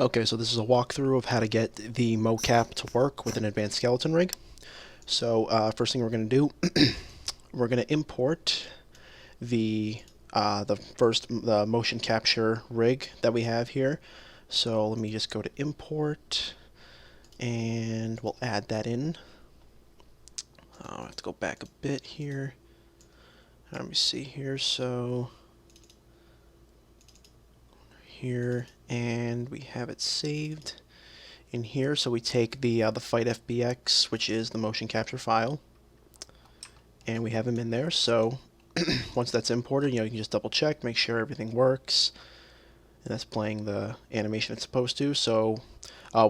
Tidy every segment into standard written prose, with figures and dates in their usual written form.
Okay, so this is a walkthrough of how to get the mocap to work with an advanced skeleton rig. So first thing we're going to do, we're going to import the motion capture rig that we have here. So let me just go to import, and we'll add that in. I'll have to go back a bit here. Let me see here. So here, and we have it saved in here. So we take the Fight FBX, which is the motion capture file, and we have them in there. So once that's imported, you can just double check, make sure everything works, and that's playing the animation it's supposed to. So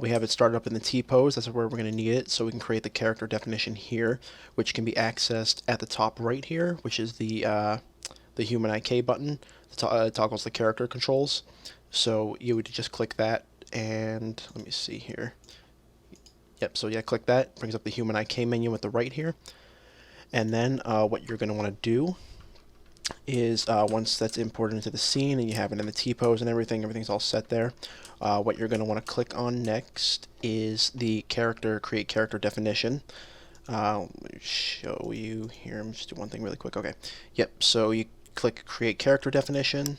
we have it started up in the T pose. That's where we're going to need it. So we can create the character definition here, which can be accessed at the top right here, which is the human IK button. It toggles the character controls. So you would just click that, and let me see here. Yep, so yeah, click that. Brings up the human IK menu at the right here. And then what you're going to want to do is once that's imported into the scene and you have it in the T-pose and everything's all set there, what you're going to want to click on next is the create character definition. Let me show you here. I'm just do one thing really quick. Okay. Yep, so you click create character definition.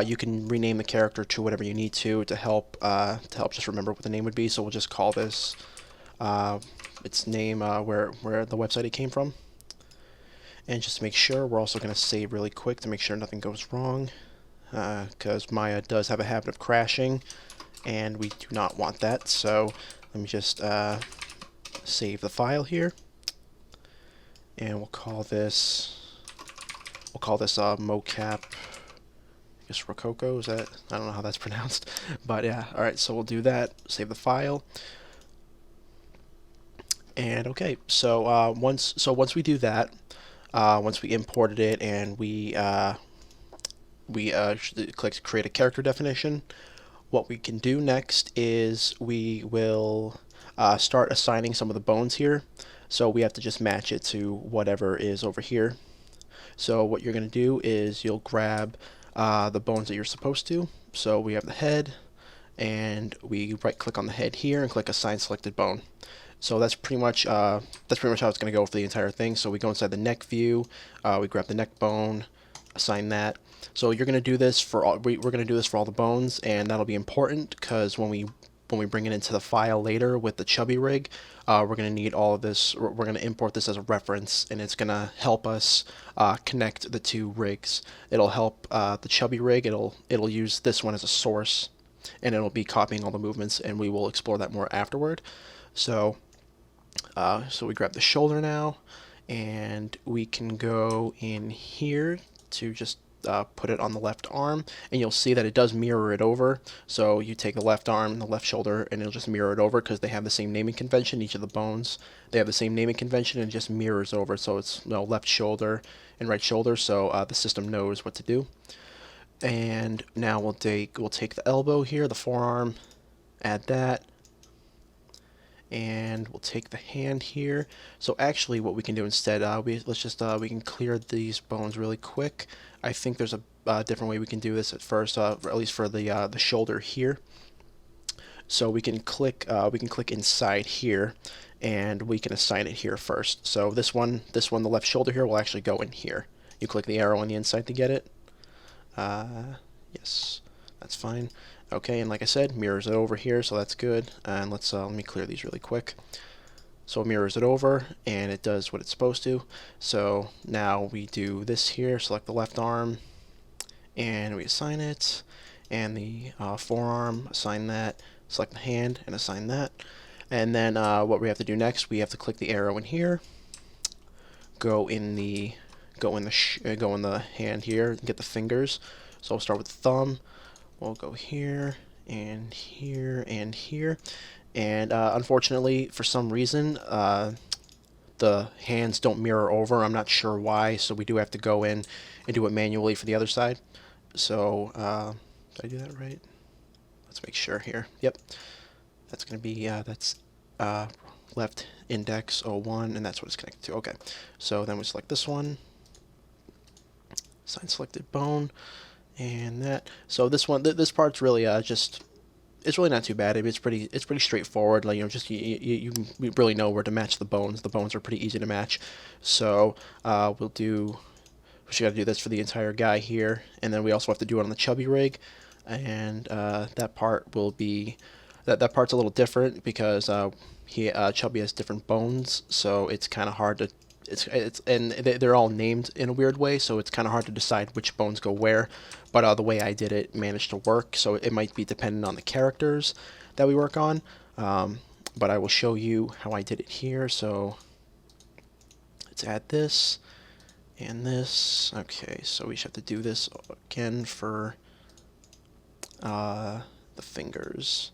You can rename the character to whatever you need to help just remember what the name would be. So we'll just call this its name where the website it came from. And just to make sure, we're also going to save really quick to make sure nothing goes wrong, because Maya does have a habit of crashing, and we do not want that. So let me just save the file here, and we'll call this mocap. I guess Rococo, is that? I don't know how that's pronounced, but yeah. All right, so we'll do that. Save the file. And okay, so once we do that, once we imported it and we click create a character definition, what we can do next is we will start assigning some of the bones here. So we have to just match it to whatever is over here. So what you're going to do is you'll grab the bones that you're supposed to. So we have the head, and we right click on the head here and click assign selected bone. So that's pretty much how it's going to go for the entire thing. So we go inside the neck view, we grab the neck bone, assign that. So you're going to do this for all, we're going to do this for all the bones, and that'll be important because when we bring it into the file later with the Chubby Rig, we're going to need all of this. We're going to import this as a reference, and it's going to help us connect the two rigs. It'll help the Chubby Rig. It'll use this one as a source, and it'll be copying all the movements, and we will explore that more afterward. So we grab the shoulder now, and we can go in here to just put it on the left arm, and you'll see that it does mirror it over. So you take the left arm and the left shoulder, and it'll just mirror it over because they have the same naming convention. Each of the bones, they have the same naming convention, and it just mirrors over. So it's left shoulder and right shoulder. So the system knows what to do. And now we'll take the elbow here, the forearm, add that. And we'll take the hand here. So actually what we can do instead, we can clear these bones really quick. I think there's a different way we can do this at first, at least for the shoulder here. So we can click inside here, and we can assign it here first. So this one, the left shoulder here, will actually go in here. You click the arrow on the inside to get it. Yes, that's fine. Okay, and like I said, mirrors it over here, so that's good. And let me clear these really quick. So it mirrors it over, and it does what it's supposed to. So now we do this here, select the left arm, and we assign it, and the forearm, assign that, select the hand, and assign that. And then what we have to do next, we have to click the arrow in here, go in the hand here, and get the fingers. So we'll start with the thumb. We'll go here, and here, and here. And unfortunately, for some reason, the hands don't mirror over. I'm not sure why, so we do have to go in and do it manually for the other side. So, did I do that right? Let's make sure here. Yep. That's going to be, that's left index 01, and that's what it's connected to. Okay. So then we select this one. Assign selected bone. And that. So this part's really just it's really not too bad. I mean, it's pretty straightforward. Like, you know, just you really know where to match the bones. The bones are pretty easy to match. So we'll do. We should got to do this for the entire guy here, and then we also have to do it on the Chubby Rig, and that part will be that part's a little different because Chubby has different bones, so it's kind of hard to it's and they're all named in a weird way, so it's kind of hard to decide which bones go where. But the way I did it managed to work, so it might be dependent on the characters that we work on. But I will show you how I did it here. So let's add this and this. Okay, so we should have to do this again for the fingers.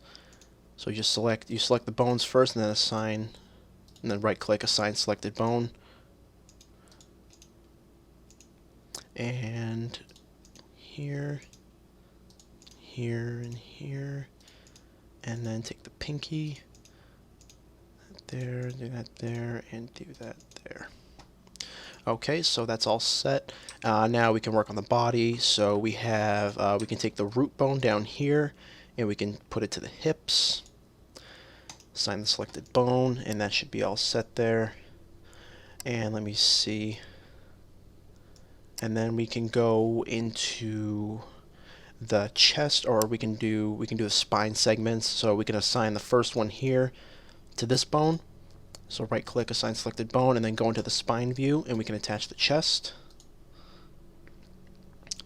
So you select the bones first, and then assign, and then right click assign selected bone. And here, here, and here, and then take the pinky, there, do that there, and do that there. Okay, so that's all set. Now we can work on the body. So we have, we can take the root bone down here, and we can put it to the hips. Assign the selected bone, and that should be all set there. And let me see. And then we can go into the chest, or we can do the spine segments. So we can assign the first one here to this bone. So right click assign selected bone, and then go into the spine view, and we can attach the chest.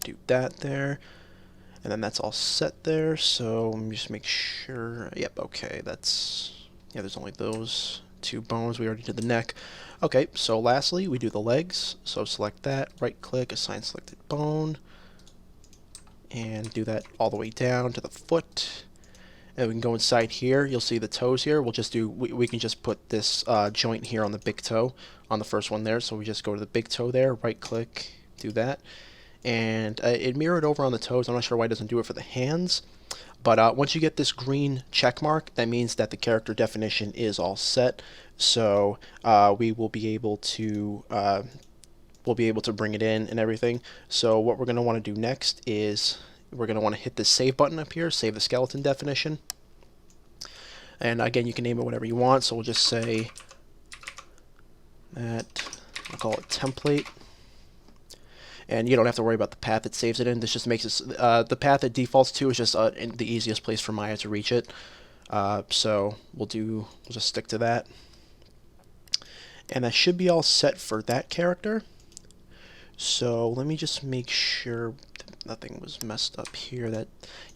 Do that there, and then that's all set there. So let me just make sure. Yep, okay, that's, yeah, there's only those two bones. We already did the neck. Okay, so lastly we do the legs. So select that, right click assign selected bone, and do that all the way down to the foot. And we can go inside here. You'll see the toes here. We'll just do, we can just put this joint here on the big toe, on the first one there. So we just go to the big toe there, right click, do that. And it mirrored over on the toes. I'm not sure why it doesn't do it for the hands. But once you get this green check mark, that means that the character definition is all set. So we will be able to bring it in and everything. So what we're going to want to do next is we're going to want to hit the save button up here, save the skeleton definition. And again, you can name it whatever you want. So we'll just say that, I'll call it template. And you don't have to worry about the path it saves it in. This just makes it, the path it defaults to is just the easiest place for Maya to reach it. So we'll just stick to that. And that should be all set for that character. So let me just make sure that nothing was messed up here.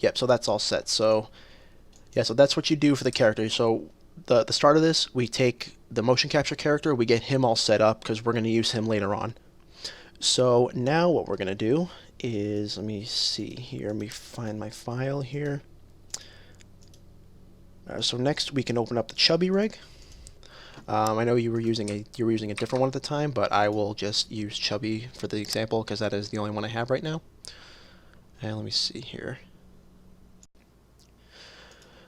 Yep, so that's all set. So yeah, so that's what you do for the character. So the start of this, we take the motion capture character, we get him all set up because we're going to use him later on. So now what we're going to do is, let me see here, let me find my file here. So next we can open up the Chubby Rig. I know you were using a different one at the time, but I will just use Chubby for the example because that is the only one I have right now. And let me see here.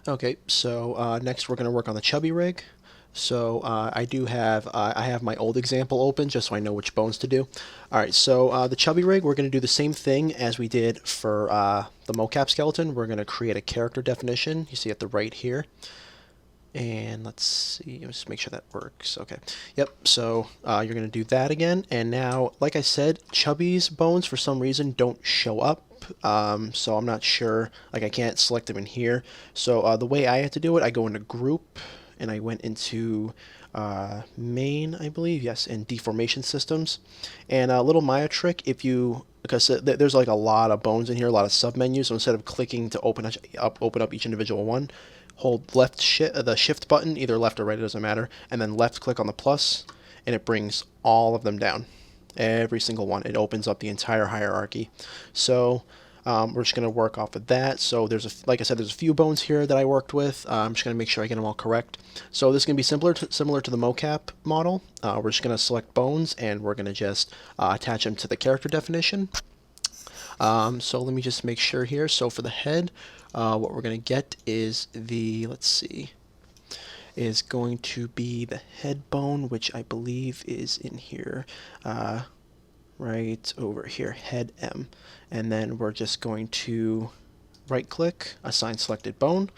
Okay, so next we're going to work on the Chubby Rig. So I have my old example open just so I know which bones to do. Alright, so the Chubby Rig, we're going to do the same thing as we did for the Mocap skeleton. We're going to create a character definition. You see at the right here. And let's see, let's make sure that works. Okay, yep, so you're going to do that again. And now, like I said, Chubby's bones for some reason don't show up. So I'm not sure, like I can't select them in here. So the way I had to do it, I go into group, and I went into main, I believe, yes, and deformation systems. And a little Maya trick, because there's like a lot of bones in here, a lot of submenus, so instead of clicking to open up each individual one, hold the shift button, either left or right, it doesn't matter, and then left click on the plus, and it brings all of them down. Every single one. It opens up the entire hierarchy. So we're just going to work off of that. So like I said, there's a few bones here that I worked with. I'm just going to make sure I get them all correct. So this is going to be similar to the Mocap model. We're just going to select bones, and we're going to just attach them to the character definition. So let me just make sure here. So for the head, what we're going to get is is going to be the head bone, which I believe is in here, right over here, head M. And then we're just going to right click, assign selected bone,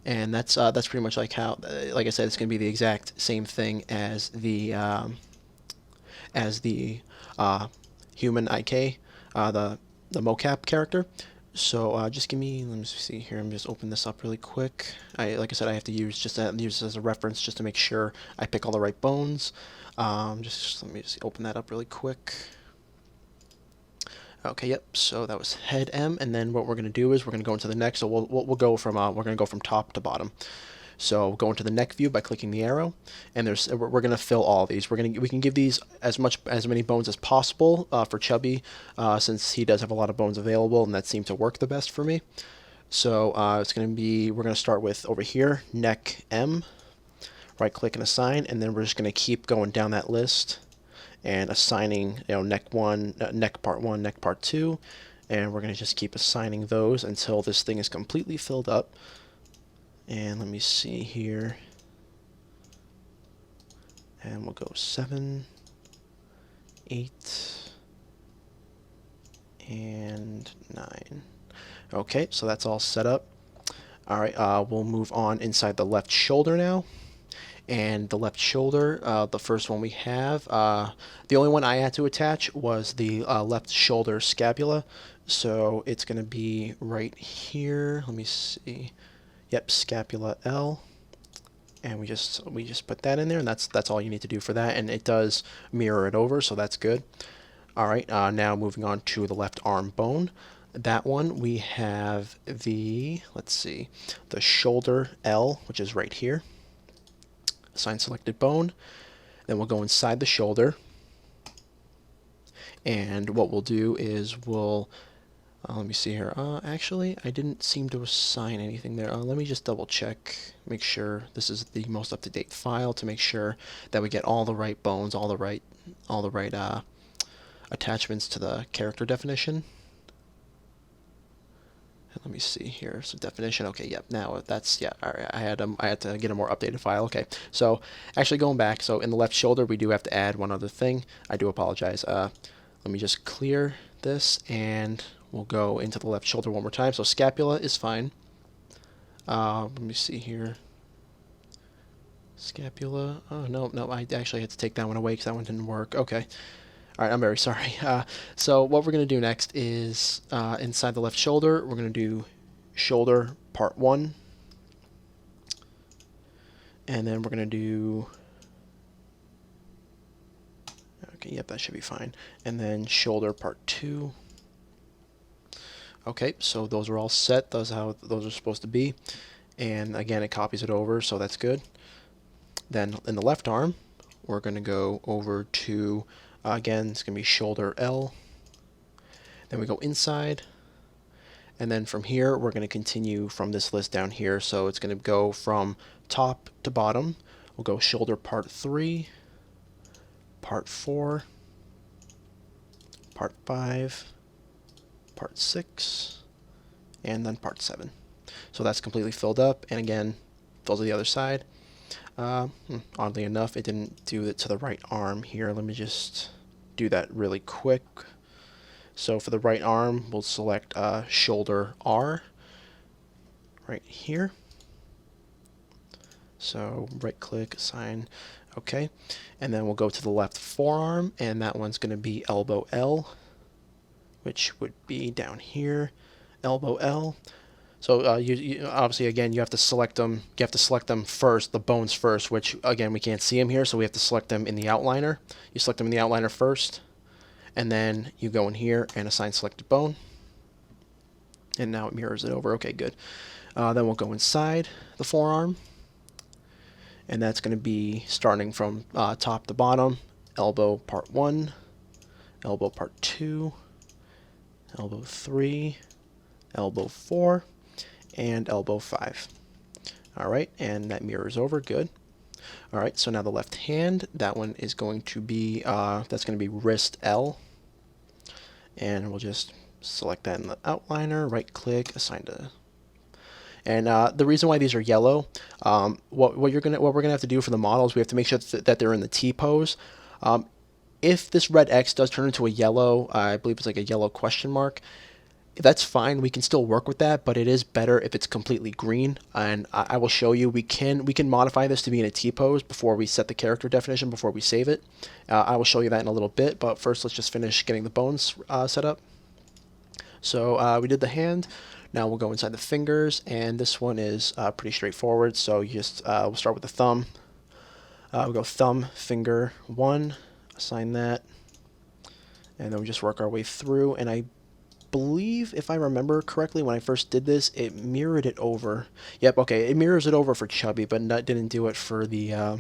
and that's pretty much like how, like I said, it's going to be the exact same thing as the human IK, the Mocap character. So just give me, let me see here. I'm just open this up really quick. Like I said, I have to use use this as a reference just to make sure I pick all the right bones. Just let me just open that up really quick. Okay, yep. So that was head M, and then what we're going to do is we're going to go into the neck. So we'll go from we're going to go from top to bottom. So go into the neck view by clicking the arrow, and we're going to fill all these. We can give these as many bones as possible for Chubby, since he does have a lot of bones available, and that seemed to work the best for me. So it's going to be, we're going to start with over here, neck M, right click and assign, and then we're just going to keep going down that list and assigning, neck 1, neck part 1, neck part 2, and we're going to just keep assigning those until this thing is completely filled up. And let me see here, and we'll go 7, 8, and 9. Okay, so that's all set up. All right, we'll move on inside the left shoulder now. And the left shoulder, the first one we have, the only one I had to attach was the left shoulder scapula. So it's going to be right here. Let me see. Yep, scapula L. And we just put that in there, and that's all you need to do for that. And it does mirror it over, so that's good. All right, now moving on to the left arm bone. That one we have the, let's see, the shoulder L, which is right here. Assign selected bone. Then we'll go inside the shoulder, and what we'll do is we'll let me see here. Actually, I didn't seem to assign anything there. Let me just double check, make sure this is the most up-to-date file to make sure that we get all the right bones, all the right attachments to the character definition. Let me see here. So definition. Okay, yep. Now that's, yeah. All right. I had to get a more updated file. Okay. So actually going back. So in the left shoulder, we do have to add one other thing. I do apologize. Let me just clear this, and we'll go into the left shoulder one more time. So scapula is fine. Let me see here. Scapula. Oh no, I actually had to take that one away because that one didn't work. Okay. All right, I'm very sorry. So what we're going to do next is inside the left shoulder, we're going to do shoulder part 1. And then we're going to do, okay, yep, that should be fine. And then shoulder part 2. Okay, so those are all set. Those are how those are supposed to be. And again, it copies it over, so that's good. Then in the left arm, we're going to go over to, again, it's going to be shoulder L. Then we go inside. And then from here, we're going to continue from this list down here. So it's going to go from top to bottom. We'll go shoulder part 3, part 4, part 5, part 6, and then part 7. So that's completely filled up. And again, those are the other side. Oddly enough, it didn't do it to the right arm here. Let me just do that really quick. So for the right arm, we'll select shoulder R right here. So right click, assign, okay. And then we'll go to the left forearm, and that one's going to be elbow L, which would be down here, elbow L. So you obviously, again, you have to select them. You have to select them first, the bones first, which again we can't see them here, so we have to select them in the outliner. You select them in the outliner first, and then you go in here and assign selected bone. And now it mirrors it over. Okay, good. Then we'll go inside the forearm, and that's going to be starting from top to bottom. Elbow part 1, elbow part 2, elbow 3, elbow 4, and elbow 5. Alright, and that mirrors over, good. Alright, so now the left hand, that one is going to be, that's going to be wrist L. And we'll just select that in the outliner, right click, assign to. And the reason why these are yellow, what we're gonna have to do for the models, we have to make sure that they're in the T pose. If this red X does turn into a yellow, I believe it's like a yellow question mark, that's fine. We can still work with that, but it is better if it's completely green. And I will show you. We can modify this to be in a T-pose before we set the character definition, before we save it. I will show you that in a little bit, but first let's just finish getting the bones set up. So we did the hand. Now we'll go inside the fingers, and this one is pretty straightforward. So you just we'll start with the thumb. We'll go thumb, finger 1, assign that, and then we just work our way through. And I believe, if I remember correctly, when I first did this, it mirrored it over. Yep, okay, it mirrors it over for Chubby, but didn't do it for the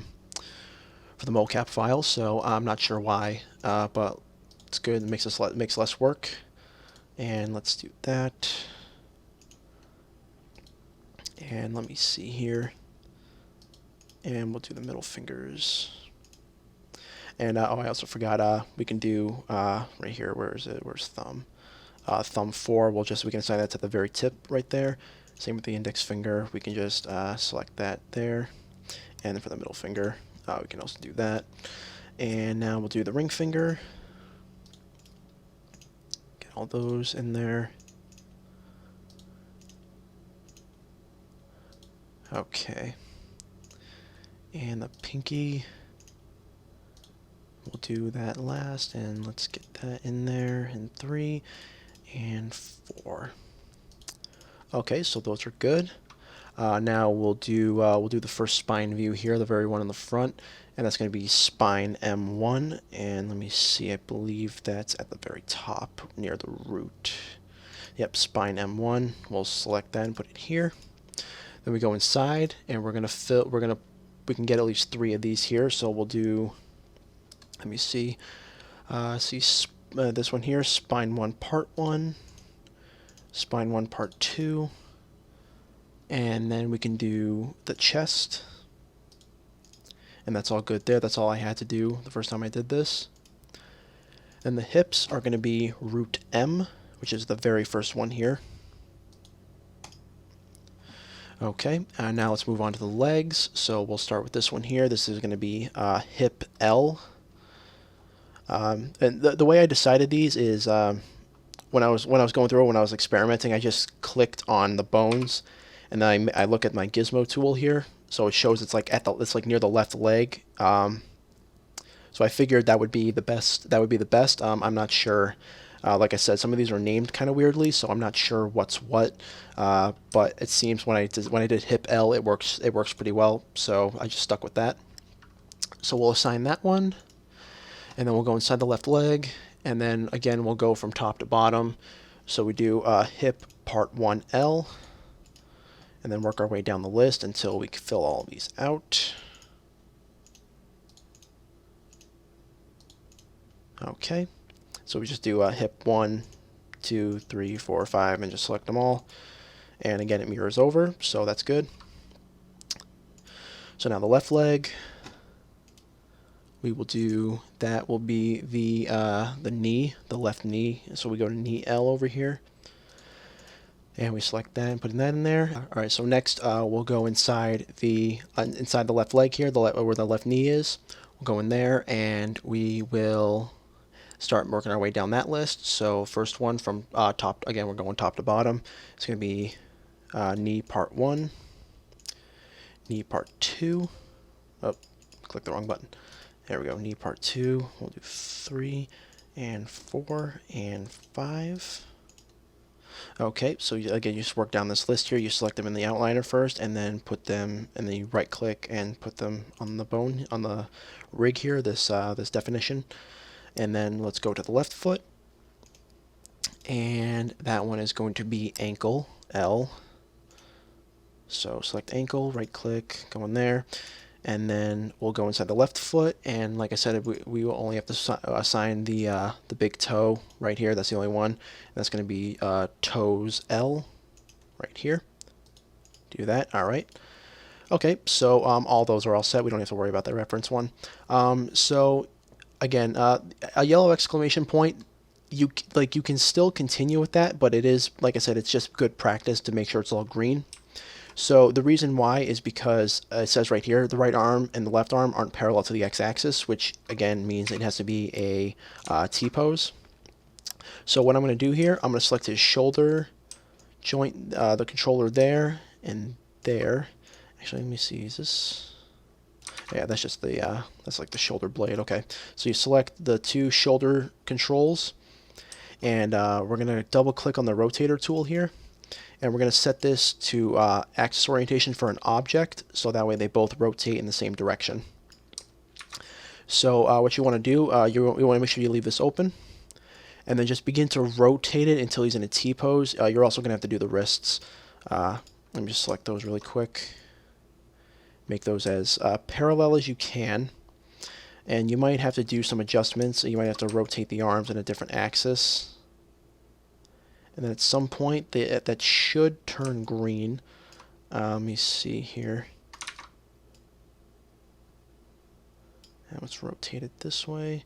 mocap file. So I'm not sure why, but it's good. It makes less work. And let's do that. And let me see here. And we'll do the middle fingers. And oh, I also forgot. We can do right here. Where is it? Where's thumb? Thumb 4. We can assign that to the very tip right there. Same with the index finger. We can just select that there. And then for the middle finger, we can also do that. And now we'll do the ring finger. Get all those in there. Okay. And the pinky, we'll do that last, and let's get that in there in 3 and 4. Okay, so those are good. Now we'll do the first spine view here, the very one in the front, and that's going to be spine M1. And let me see, I believe that's at the very top near the root. Yep, spine M1. We'll select that and put it here. Then we go inside, and we can get at least 3 of these here. So we'll do, let me see, this one here, spine 1 part 1, spine 1 part 2, and then we can do the chest, and that's all good there. That's all I had to do the first time I did this. And the hips are going to be root M, which is the very first one here. Okay, now let's move on to the legs. So we'll start with this one here. This is going to be hip L. And the way I decided these is when I was going through it, when I was experimenting, I just clicked on the bones, and then I look at my gizmo tool here, so it shows it's like near the left leg. So I figured that would be the best. I'm not sure. Like I said, some of these are named kind of weirdly, so I'm not sure what's what. But it seems when I did hip L, it works pretty well. So I just stuck with that. So we'll assign that one, and then we'll go inside the left leg, and then again we'll go from top to bottom. So we do hip part 1 L, and then work our way down the list until we fill all of these out. Okay. So we just do hip 1, 2, 3, 4, 5, and just select them all. And again, it mirrors over, so that's good. So now the left leg, we will do, that will be the knee, the left knee. So we go to knee L over here, and we select that and put that in there. All right. So next, we'll go inside the left leg here, where the left knee is. We'll go in there, and we will start working our way down that list. So first one from top, again we're going top to bottom. It's going to be knee part 1, knee part 2. Oh, click the wrong button. There we go, knee part 2. We'll do 3 and 4 and 5. Okay, so again, you just work down this list here. You select them in the outliner first, and then put them, and then you right click and put them on the bone, on the rig here, this definition. And then let's go to the left foot, and that one is going to be ankle L. So select ankle, right click, go in there, and then we'll go inside the left foot. And like I said, we will only have to assign the big toe right here. That's the only one. And that's going to be toes L right here. Do that. All right. Okay, so all those are all set. We don't have to worry about that reference one. So again, a yellow exclamation point, you can still continue with that, but it is, like I said, it's just good practice to make sure it's all green. So the reason why is because it says right here, the right arm and the left arm aren't parallel to the x-axis, which again means it has to be a T-pose. So what I'm going to do here, I'm going to select his shoulder joint, the controller there and there. Actually, let me see, is this... Yeah, that's just the, that's like the shoulder blade. Okay, so you select the two shoulder controls, and we're going to double click on the rotator tool here, and we're going to set this to axis orientation for an object, so that way they both rotate in the same direction. So what you want to do, you want to make sure you leave this open, and then just begin to rotate it until he's in a T-pose. You're also going to have to do the wrists. Let me just select those really quick. Make those as parallel as you can. And you might have to do some adjustments. You might have to rotate the arms in a different axis. And then at some point, that should turn green. Let me see here. And let's rotate it this way.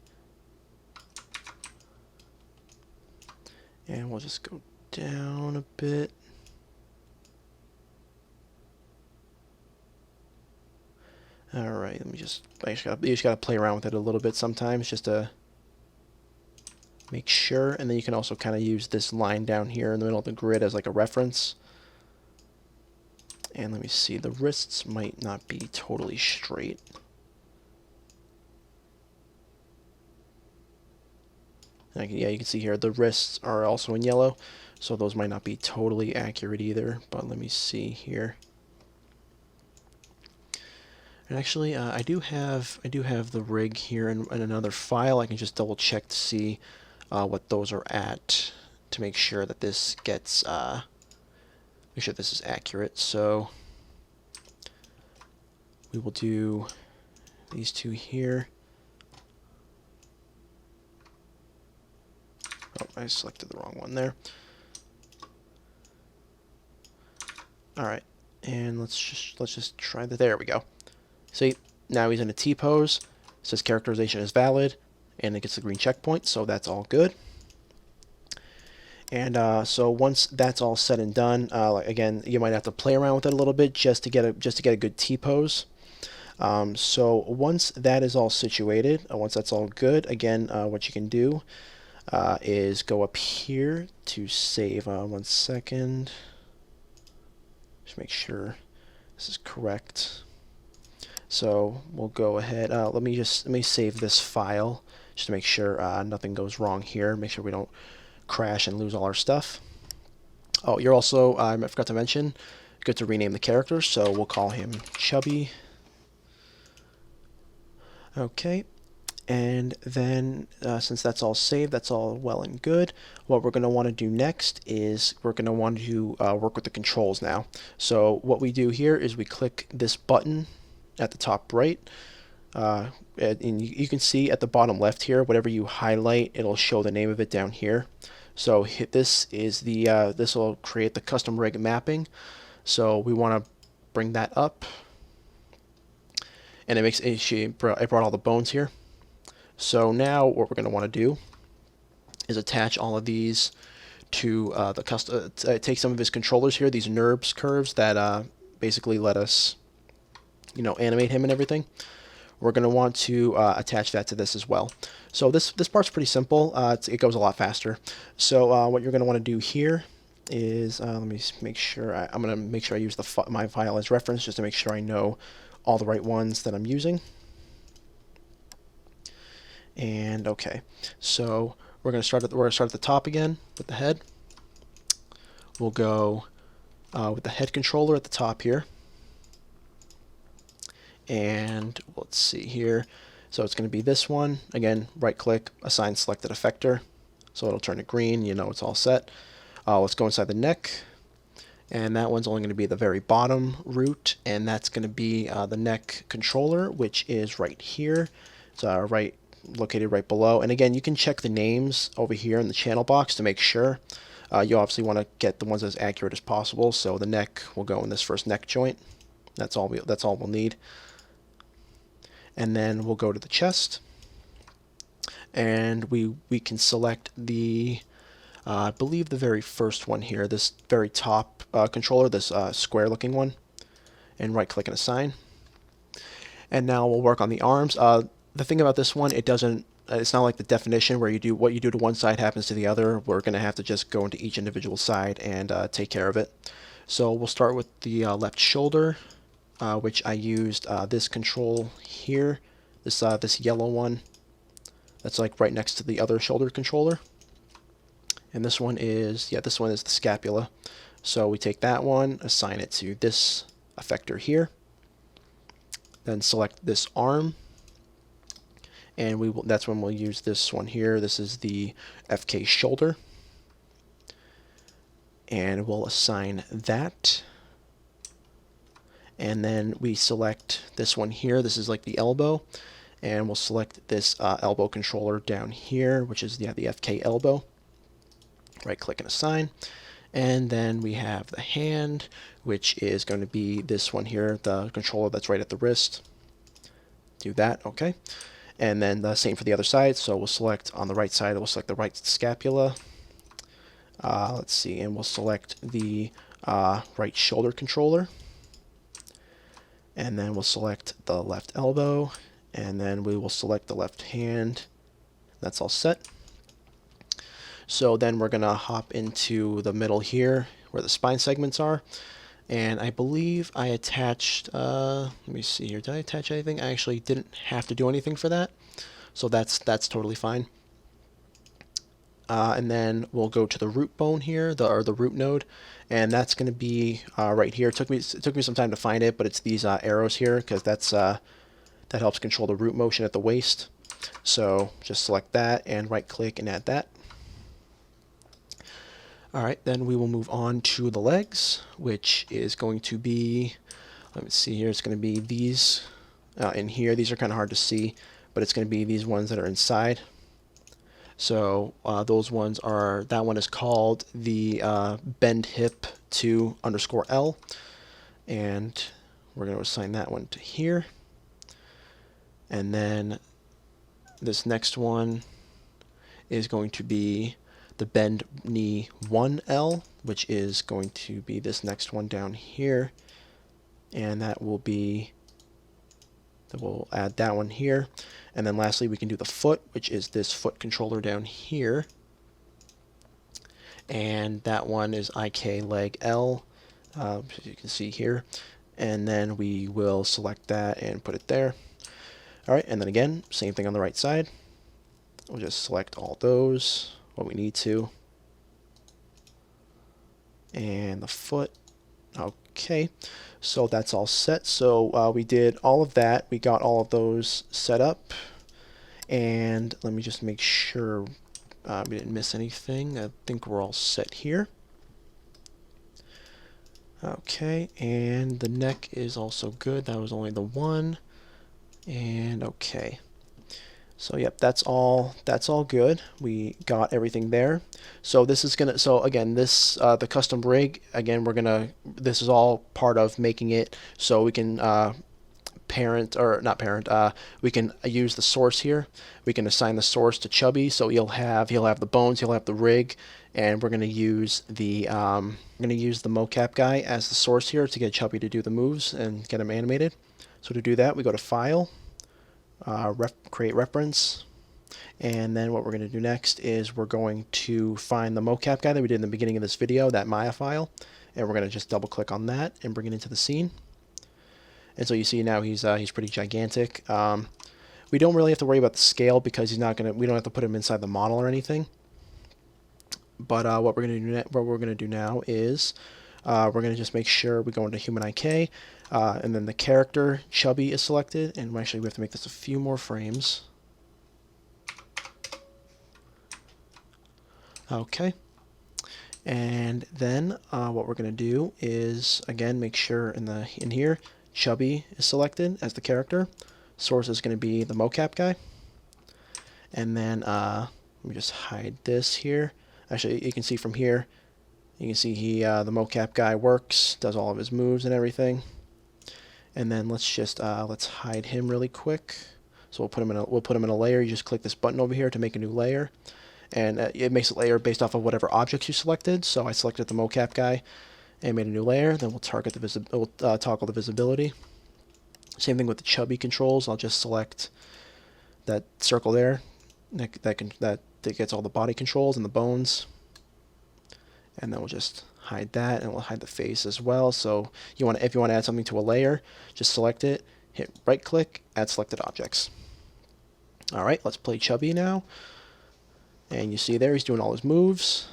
And we'll just go down a bit. Alright, let me you just gotta play around with it a little bit sometimes just to make sure. And then you can also kind of use this line down here in the middle of the grid as like a reference. And let me see, the wrists might not be totally straight. Yeah, you can see here the wrists are also in yellow, so those might not be totally accurate either. But let me see here. And actually, I do have the rig here in another file. I can just double check to see what those are at to make sure that this gets make sure this is accurate. So we will do these two here. Oh, I selected the wrong one there. All right, and let's just try that. There we go. See, now he's in a T-pose. It says characterization is valid, and it gets the green checkpoint, so that's all good. And so once that's all said and done, again, you might have to play around with it a little bit just to get a good T-pose. So once that is all situated, once that's all good, again, what you can do is go up here to save. 1 second. Just make sure this is correct. So we'll go ahead. Let me save this file just to make sure nothing goes wrong here. Make sure we don't crash and lose all our stuff. Oh, you're also, I forgot to mention, good to rename the character, so we'll call him Chubby. Okay, and then since that's all saved, that's all well and good, what we're going to want to do next is we're going to want to work with the controls now. So what we do here is we click this button at the top right, and you can see at the bottom left here, whatever you highlight, it'll show the name of it down here. So this is the this will create the custom rig mapping. So we want to bring that up, and it brought all the bones here. So now what we're going to want to do is attach all of these to the custom. Take some of his controllers here, these NURBS curves that basically let us, animate him and everything. We're going to want to attach that to this as well. So this part's pretty simple. It goes a lot faster. So what you're going to want to do here is let me make sure I'm going to make sure I use my file as reference just to make sure I know all the right ones that I'm using. And okay, so we're going to start at the top again with the head. We'll go with the head controller at the top here. And let's see here. So it's going to be this one. Again, right click, assign selected effector. So it'll turn to green, it's all set. Let's go inside the neck. And that one's only going to be the very bottom root, and that's going to be the neck controller, which is right here. It's located right below. And again, you can check the names over here in the channel box to make sure. You obviously want to get the ones as accurate as possible. So the neck will go in this first neck joint. That's all we'll need. And then we'll go to the chest, and we can select the I believe the very first one here, this very top controller, this square looking one, and right click and assign. And now we'll work on the arms. The thing about this one, it doesn't it's not like the definition where you do what you do to one side happens to the other. We're going to have to just go into each individual side and take care of it. So we'll start with the left shoulder, which I used this control here, this yellow one that's like right next to the other shoulder controller. And this one is, this one is the scapula. So we take that one, assign it to this effector here, then select this arm, and that's when we'll use this one here. This is the FK shoulder, and we'll assign that. And then we select this one here. This is like the elbow, and we'll select this elbow controller down here, which is the FK elbow. Right click and assign. And then we have the hand, which is going to be this one here, the controller that's right at the wrist. Do that, okay. And then the same for the other side. So we'll select on the right side, we'll select the right scapula. Let's see, and we'll select the right shoulder controller. And then we'll select the left elbow, and then we will select the left hand. That's all set. So then we're going to hop into the middle here where the spine segments are. And I believe I attached, let me see here, did I attach anything? I actually didn't have to do anything for that. So that's totally fine. And then we'll go to the root bone here, the root node, and that's going to be right here. It took me some time to find it, but it's these arrows here, because that helps control the root motion at the waist. So just select that and right click and add that. Alright, then we will move on to the legs, which is going to be, let me see here, it's going to be these in here. These are kind of hard to see, but it's going to be these ones that are inside. So those ones are, that one is called the bend hip to _L, and we're going to assign that one to here. And then this next one is going to be the bend knee 1L, which is going to be this next one down here, and that will be, we'll add that one here. And then lastly we can do the foot, which is this foot controller down here, and that one is IK leg L, as you can see here, and then we will select that and put it there. Alright, and then again, same thing on the right side. We'll just select all those, what we need to, and the foot. Okay, so that's all set. So we did all of that, we got all of those set up, and let me just make sure we didn't miss anything. I think we're all set here. Okay, and the neck is also good. That was only the one, and okay. So yep, that's all good. We got everything there. So this is gonna, so again, this the custom rig, again, this is all part of making it so we can we can use the source here. We can assign the source to Chubby, so he'll have the bones, he'll have the rig, and we're gonna use the mocap guy as the source here to get Chubby to do the moves and get him animated. So to do that, we go to File, create reference, and then what we're going to do next is we're going to find the mocap guy that we did in the beginning of this video, that Maya file, and we're going to just double click on that and bring it into the scene. And so you see now he's pretty gigantic. We don't really have to worry about the scale because we don't have to put him inside the model or anything. But what we're going to do now is we're going to just make sure we go into human IK, and then the character Chubby is selected, and actually we have to make this a few more frames. Okay, and then what we're going to do is again make sure in here Chubby is selected as the character. Source is going to be the mocap guy, and then let me just hide this here. Actually, you can see from here. You can see the mocap guy works, does all of his moves and everything. And then let's just let's hide him really quick. So we'll put him in a layer. You just click this button over here to make a new layer, and it makes a layer based off of whatever objects you selected. So I selected the mocap guy and made a new layer. Then we'll toggle the visibility. Same thing with the Chubby controls. I'll just select that circle there that gets all the body controls and the bones. And then we'll just hide that, and we'll hide the face as well. So if you want to add something to a layer, just select it, hit right click, add selected objects. All right, let's play Chubby now. And you see there he's doing all his moves.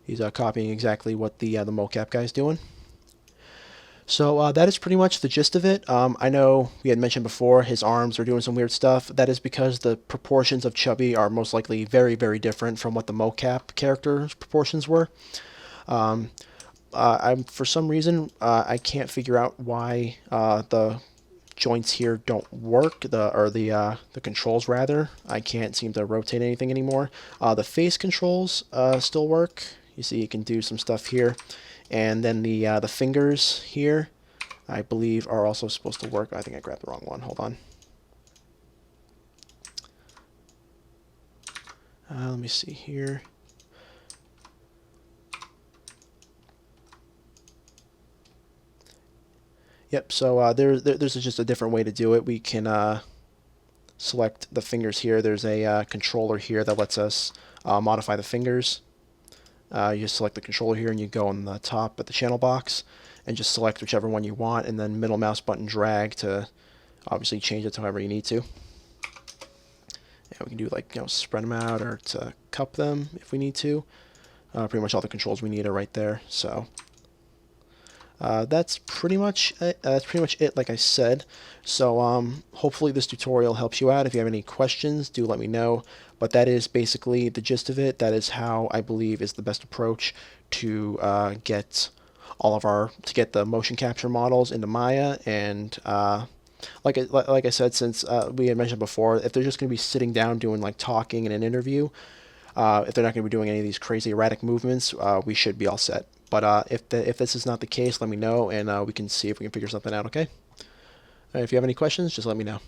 He's copying exactly what the mocap guy's doing. So that is pretty much the gist of it. I know we had mentioned before his arms are doing some weird stuff. That is because the proportions of Chubby are most likely very, very different from what the mocap character's proportions were. For some reason, I can't figure out why the joints here don't work, the controls rather. I can't seem to rotate anything anymore. The face controls still work. You see you can do some stuff here. And then the fingers here, I believe, are also supposed to work. I think I grabbed the wrong one. Hold on. Let me see here. Yep, so there's just a different way to do it. We can select the fingers here. There's a controller here that lets us modify the fingers. You just select the controller here and you go on the top at the channel box and just select whichever one you want, and then middle mouse button drag to obviously change it to however you need to. And we can do like, spread them out or to cup them if we need to. Pretty much all the controls we need are right there. So that's pretty much it. Like I said. So hopefully this tutorial helps you out. If you have any questions, do let me know. But that is basically the gist of it. That is how I believe is the best approach to get the motion capture models into Maya. And like I said, since we had mentioned before, if they're just going to be sitting down doing like talking in an interview, if they're not going to be doing any of these crazy erratic movements, we should be all set. But if this is not the case, let me know, and we can see if we can figure something out, okay? If you have any questions, just let me know.